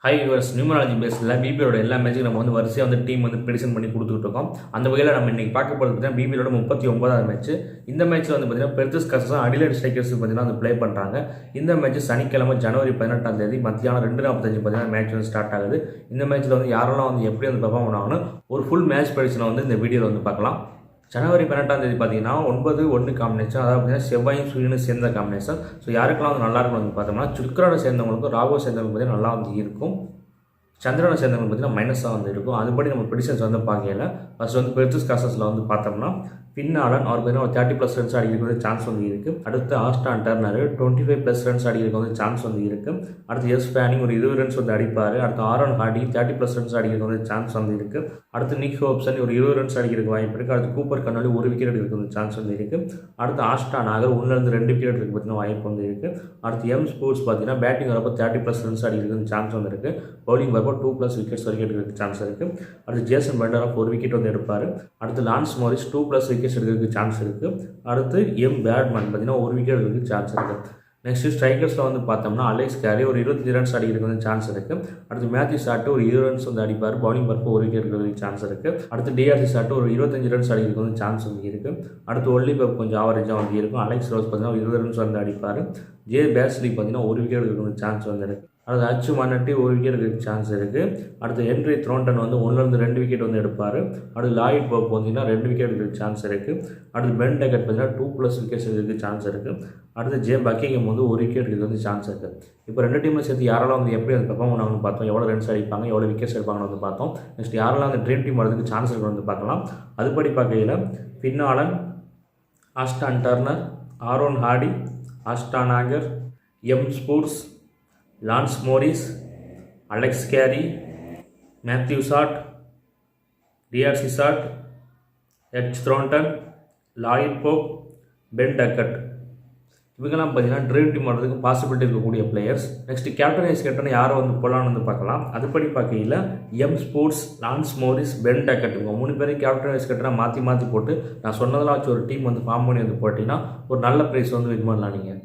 Hi yours numerology பேஸில் பிபியோட எல்லா மேட்சுக்கும் நம்ம வரிசையாக டீம் ப்ரெடிஷன் பண்ணி கொடுத்துட்டு இருக்கோம். அந்த வகையில் நம்ம இன்றைக்கி பார்க்க போகிறது பார்த்தீங்கன்னா பிபியோட 39வது மேட்ச். இந்த மேட்ச்சில் பார்த்தீங்கன்னா பெர்திஸ் கசஸும் அடிலைட் ஸ்ட்ரைக்கர்ஸ் பார்த்தீங்கன்னா ப்ளே பண்ணுறாங்க. இந்த மேட்ச் சனிக்கிழமை ஜனவரி 18ஆம் தேதி மத்தியானம் 2:45 பார்த்தீங்கன்னா மேட்ச் ஸ்டார்ட் ஆகுது. இந்த மேட்ச்சில் யாரெல்லாம் எப்படி பெர்ஃபார்ம் பண்ணாங்கன்னு ஒரு ஃபுல் மேட்ச் ப்ரெடிஷனை இந்த வீடியோவில் பார்க்கலாம். ஜனவரி 18ஆம் தேதி பார்த்தீங்கன்னா 9-1 காம்பினேஷன், அதாவது பார்த்தீங்கன்னா செவ்வாயும் சூரியனும் சேர்ந்த காம்பினேஷன். ஸோ யாருக்கெல்லாம் நல்லா இருக்கும் பார்த்தோம்னா சுக்கிரனை சேர்ந்தவங்களுக்கும் ராகு சேர்ந்தவங்களுக்கு பார்த்தீங்கன்னா நல்லா இருக்கும். சந்திரனை சேர்ந்தவங்களுக்கு பார்த்தீங்கன்னா மைனஸாக இருக்கும். அதுபடி நம்ம ப்ரெடிஷன்ஸ் பார்க்கல. ஃபர்ஸ்ட் பெர்திஸ் கசஸில் பார்த்தோம்னா பின்னாலன் அவர் பார்த்தீங்கன்னா 30+ ரன்ஸ் அடிக்கிறதுக்கு சான்ஸ் இருக்குது. அடுத்து ஆஸ்டான் டர்னர் 25+ ரன்ஸ் அடிக்கிறதுக்கு சான்ஸ் இருக்குது. அடுத்து எஸ் ஃபேனிங் ஒரு 20 ரன்ஸ் அடிப்பார். அடுத்து ஆரோன் ஹார்டி 30+ ரன்ஸ் அடிக்கிறதுக்கு சான்ஸ் இருக்குது. அடுத்து நிக் ஹோப்சன் ஒரு 20 ரன்ஸ் அடிக்கிறதுக்கு வாய்ப்பு இருக்குது. அடுத்து கூப்பர் கண்ணாலி ஒரு விக்கெட் எடுக்கிறதுக்கு சான்ஸ் இருக்குது. அடுத்து ஆஸ்டான் நாகர் 1-2 விக்கெட் எடுக்கிறதுக்கு பார்த்தீங்கன்னா வாய்ப்பு இருக்குது. அடுத்து எம் ஸ்போர்ட்ஸ் பார்த்தீங்கன்னா பேட்டிங் வரப்போ 30+ ரன்ஸ் அடிக்கிறதுக்கு சான்ஸ் இருக்குது. பவுலிங் வரப்போ 2+ விக்கெட்ஸ் வரைக்கும் எடுக்கிறதுக்கு சான்ஸ் இருக்குது. அடுத்து ஜேசன் பெண்டராஃப் ஒரு விக்கெட் எடுப்பார். அடுத்து லான்ஸ் மோரிஸ் 2+ விக்கெட்ஸ் எடுக்கிறதுக்கு சான்ஸ் இருக்குது. அடுத்து எம் பேட்மேன் பார்த்தீங்கன்னா ஒரு விக்கெட் எடுக்கிறதுக்கு சான்ஸ் இருக்குது. நெக்ஸ்ட் ஸ்ட்ரைக்கர்ஸில் பார்த்தோம்னா அலெக்ஸ் கேரி ஒரு 25 ரன்ஸ் அடிக்கிறதுக்கு சான்ஸ் இருக்குது. அடுத்து மேத்யூ சாட்டு ஒரு 20 ரன்ஸ் அடிப்பார். பவுலிங் வரப்போ ஒரு விக்கெட் எடுக்கிறதுக்கு சான்ஸ் இருக்குது. அடுத்து டிஆர்சி சாட்டு ஒரு 25 ரன்ஸ் அடிக்கிறதுக்கு சான்ஸ் இருக்குது. அடுத்து ஒல்லி பெப் கொஞ்சம் ஆவரேஜாக இருக்கும். அலெக்ஸ் ரோஸ் பார்த்தீங்கன்னா 20 ரன்ஸ் அடிப்பார். ஜே பேஸ்லி பார்த்தீங்கன்னா ஒரு விக்கெட் எடுக்கிறதுக்கு சான்ஸ் இருக்குது. அடுத்து அச்சு மன்னட்டி ஒரு விக்கெட் எடுக்க சான்ஸ் இருக்குது. அடுத்து ஹென்ரி த்ரோண்டன் 1-2 விக்கெட் எடுப்பார். அடுத்து லாயிட் போப் 2 விக்கெட் எடுக்க சான்ஸ் இருக்குது. அடுத்து பென் டெக்கட் பார்த்தீங்கன்னா 2+ விக்கெட்ஸ் எடுக்க சான்ஸ் இருக்குது. அடுத்து ஜே பக்கிங்ஹாம் ஒரு விக்கெட் எடுக்க சான்ஸ் இருக்குது. இப்போ ரெண்டு டீமில் சேர்த்து யாரெல்லாம் எப்படி பெர்ஃபார்ம் பண்ணாங்கன்னு பார்த்தோம். எவ்வளோ ரன்ஸ் அடிப்பாங்க, எவ்வளோ விக்கெட்ஸ் எடுப்பாங்கன்னு பார்த்தோம். நெக்ஸ்ட் யாரெல்லாம் ட்ரீம் டீம் வரதுக்கு சான்ஸ் இருக்குன்னு பார்க்கலாம். அதுபடி பார்க்கையில் பின்னாலன், Ashton Turner, Aaron Hardie, Ashton Agar, எம் ஸ்போர்ட்ஸ், Lance Morris, Alex Carey, Matthew Short, D'Arcy Short, H Thornton, Lloyd Pope, Ben Duckett, இவங்கெல்லாம் பார்த்தீங்கன்னா ட்ரீம் டீம் வரதுக்கு பாசிபிலிட்டி இருக்கக்கூடிய players. Next captain vice captain யாரை போகலான்னு பார்க்கலாம். அதுபடி பார்க்கையில் எம் ஸ்போர்ட்ஸ், லான்ஸ் மோரிஸ், பென் டக்கட் இவங்க 3 பேரும் கேப்டன் வைஸ் கேப்டனாக மாற்றி போட்டு நான் சொன்னதெல்லாம் வச்சு ஒரு டீம் ஃபார்ம் பண்ணி போட்டிங்கன்னா ஒரு நல்ல ப்ரைஸ் வின் பண்ணலாம் நீங்கள்.